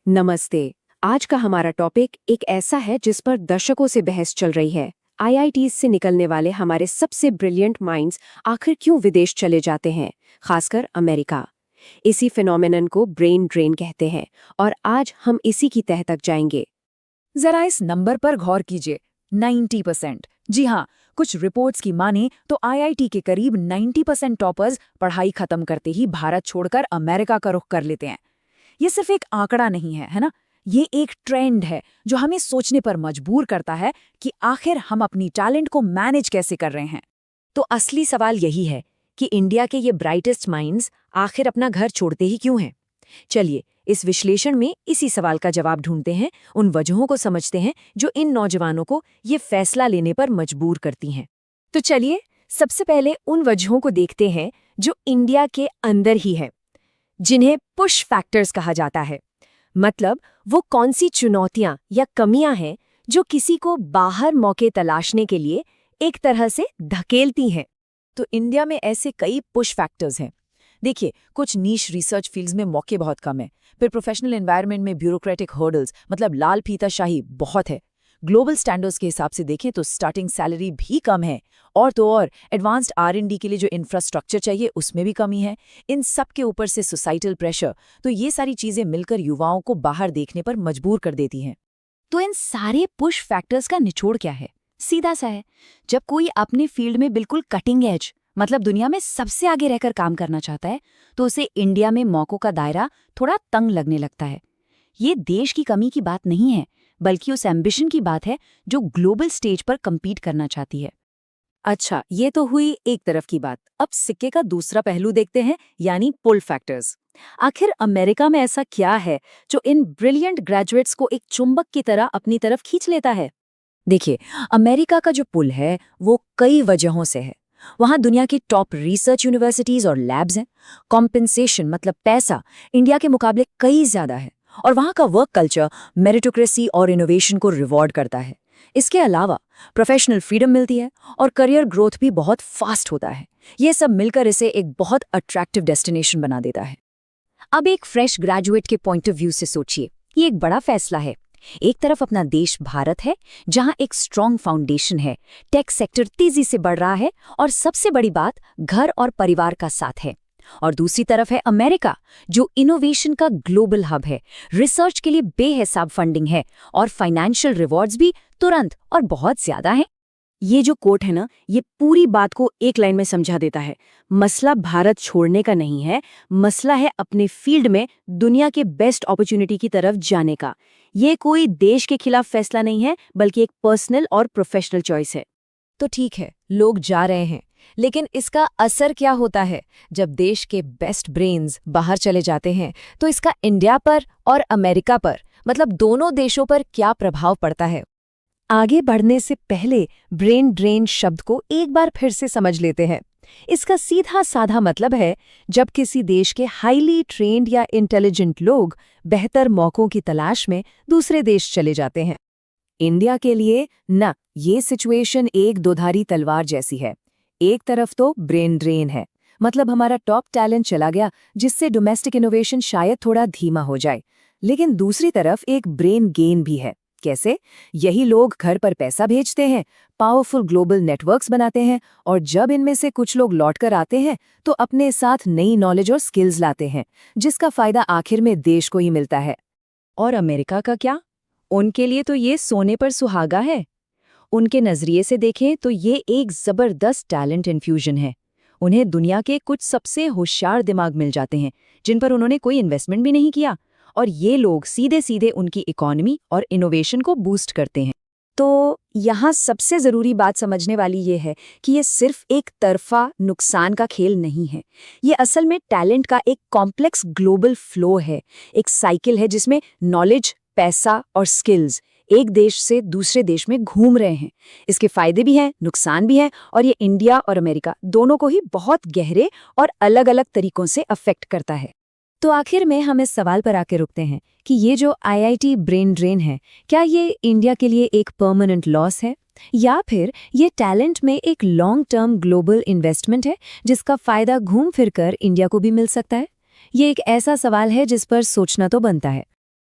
नमस्ते। आज का हमारा टॉपिक एक ऐसा है जिस पर दशकों से बहस चल रही है। आईआईटीज से निकलने वाले हमारे सबसे ब्रिलियंट माइंड्स आखिर क्यों विदेश चले जाते हैं, खासकर अमेरिका। इसी फिनोमेनन को ब्रेन ड्रेन कहते हैं और आज हम इसी की तह तक जाएंगे। जरा इस नंबर पर गौर कीजिए, 90%। जी हाँ, कुछ रिपोर्ट्स की माने तो आईआईटी के करीब 90% टॉपर्स पढ़ाई खत्म करते ही भारत छोड़कर अमेरिका का रुख कर लेते हैं। ये सिर्फ एक आंकड़ा नहीं है ना? ये एक ट्रेंड है जो हमें सोचने पर मजबूर करता है कि आखिर हम अपनी टैलेंट को मैनेज कैसे कर रहे हैं। तो असली सवाल यही है कि इंडिया के ये ब्राइटेस्ट माइंड्स आखिर अपना घर छोड़ते ही क्यों हैं। चलिए इस विश्लेषण में इसी सवाल का जवाब ढूंढते हैं, उन वजहों को समझते हैं जो इन नौजवानों को ये फैसला लेने पर मजबूर करती हैं। तो चलिए सबसे पहले उन वजहों को देखते हैं जो इंडिया के अंदर ही है, जिन्हें पुश फैक्टर्स कहा जाता है। मतलब वो कौन सी चुनौतियां या कमियां हैं जो किसी को बाहर मौके तलाशने के लिए एक तरह से धकेलती हैं। तो इंडिया में ऐसे कई पुश फैक्टर्स हैं। देखिए, कुछ नीश रिसर्च फील्ड्स में मौके बहुत कम है, फिर प्रोफेशनल एनवायरनमेंट में ब्यूरोक्रेटिक हर्डल्स मतलब लाल फीताशाही बहुत है। ग्लोबल स्टैंडर्ड्स के हिसाब से देखें तो स्टार्टिंग सैलरी भी कम है, और तो और एडवांस्ड आर&डी के लिए जो इंफ्रास्ट्रक्चर चाहिए उसमें भी कमी है। इन सब के ऊपर से सोसाइटल प्रेशर, तो ये सारी चीजें मिलकर युवाओं को बाहर देखने पर मजबूर कर देती हैं। तो इन सारे पुश फैक्टर्स का निचोड़ क्या है? सीधा सा है, जब कोई अपने फील्ड में बिल्कुल कटिंग एज मतलब दुनिया में सबसे आगे रहकर काम करना चाहता है, तो उसे इंडिया में मौकों का दायरा थोड़ा तंग लगने लगता है। ये देश की कमी की बात नहीं है, बल्कि उस एम्बिशन की बात है जो ग्लोबल स्टेज पर कम्पीट करना चाहती है। अच्छा, ये तो हुई एक तरफ की बात। अब सिक्के का दूसरा पहलू देखते हैं, यानी पुल फैक्टर्स। आखिर अमेरिका में ऐसा क्या है जो इन ब्रिलियंट ग्रेजुएट्स को एक चुंबक की तरह अपनी तरफ खींच लेता है? देखिए, अमेरिका का जो पुल है वो कई वजहों से है। वहाँ दुनिया की टॉप रिसर्च यूनिवर्सिटीज और लैब्स हैं। कॉम्पेंसेशन मतलब पैसा इंडिया के मुकाबले कई ज्यादा है, और वहाँ का वर्क कल्चर मेरिटोक्रेसी और इनोवेशन को रिवॉर्ड करता है। इसके अलावा प्रोफेशनल फ्रीडम मिलती है और करियर ग्रोथ भी बहुत फास्ट होता है। ये सब मिलकर इसे एक बहुत अट्रैक्टिव डेस्टिनेशन बना देता है। अब एक फ्रेश ग्रेजुएट के पॉइंट ऑफ व्यू से सोचिए, ये एक बड़ा फैसला है। एक तरफ अपना देश भारत है, जहां एक स्ट्रॉन्ग फाउंडेशन है, टेक सेक्टर तेजी से बढ़ रहा है, और सबसे बड़ी बात घर और परिवार का साथ है। और दूसरी तरफ है अमेरिका, जो इनोवेशन का ग्लोबल हब है, रिसर्च के लिए बेहिसाब फंडिंग है, और फाइनेंशियल रिवॉर्ड्स भी तुरंत और बहुत ज्यादा हैं। ये जो कोट है ना, ये पूरी बात को एक लाइन में समझा देता है। मसला भारत छोड़ने का नहीं है, मसला है अपने फील्ड में दुनिया के बेस्ट अपॉर्चुनिटी की तरफ जाने का। ये कोई देश के खिलाफ फैसला नहीं है, बल्कि एक पर्सनल और प्रोफेशनल चॉइस है। तो ठीक है, लोग जा रहे हैं, लेकिन इसका असर क्या होता है? जब देश के बेस्ट ब्रेन्स बाहर चले जाते हैं, तो इसका इंडिया पर और अमेरिका पर, मतलब दोनों देशों पर क्या प्रभाव पड़ता है? आगे बढ़ने से पहले ब्रेन ड्रेन शब्द को एक बार फिर से समझ लेते हैं। इसका सीधा साधा मतलब है जब किसी देश के हाईली ट्रेन्ड या इंटेलिजेंट लोग बेहतर मौकों की तलाश में दूसरे देश चले जाते हैं। इंडिया के लिए न ये सिचुएशन एक दोधारी तलवार जैसी है। एक तरफ तो ब्रेन ड्रेन है, मतलब हमारा टॉप टैलेंट चला गया, जिससे डोमेस्टिक इनोवेशन शायद थोड़ा धीमा हो जाए। लेकिन दूसरी तरफ एक ब्रेन गेन भी है। कैसे? यही लोग घर पर पैसा भेजते हैं, पावरफुल ग्लोबल नेटवर्क्स बनाते हैं, और जब इनमें से कुछ लोग लौट कर आते हैं तो अपने साथ नई नॉलेज और स्किल्स लाते हैं, जिसका फायदा आखिर में देश को ही मिलता है। और अमेरिका का क्या? उनके लिए तो ये सोने पर सुहागा है। उनके नजरिए से देखें तो ये एक जबरदस्त टैलेंट इन्फ्यूजन है। उन्हें दुनिया के कुछ सबसे होशियार दिमाग मिल जाते हैं, जिन पर उन्होंने कोई इन्वेस्टमेंट भी नहीं किया, और ये लोग सीधे सीधे उनकी इकोनॉमी और इनोवेशन को बूस्ट करते हैं। तो यहाँ सबसे ज़रूरी बात समझने वाली ये है कि ये सिर्फ एक तरफा नुकसान का खेल नहीं है। ये असल में टैलेंट का एक कॉम्प्लेक्स ग्लोबल फ्लो है, एक साइकिल है जिसमें नॉलेज, पैसा और स्किल्स एक देश से दूसरे देश में घूम रहे हैं। इसके फायदे भी हैं, नुकसान भी हैं, और ये इंडिया और अमेरिका दोनों को ही बहुत गहरे और अलग-अलग तरीकों से अफेक्ट करता है। तो आखिर में हम इस सवाल पर आके रुकते हैं कि ये जो आईआईटी ब्रेन ड्रेन है, क्या ये इंडिया के लिए एक परमानेंट लॉस है, या फिर ये टैलेंट में एक लॉन्ग टर्म ग्लोबल इन्वेस्टमेंट है जिसका फायदा घूम फिर कर इंडिया को भी मिल सकता है? ये एक ऐसा सवाल है जिस पर सोचना तो बनता है।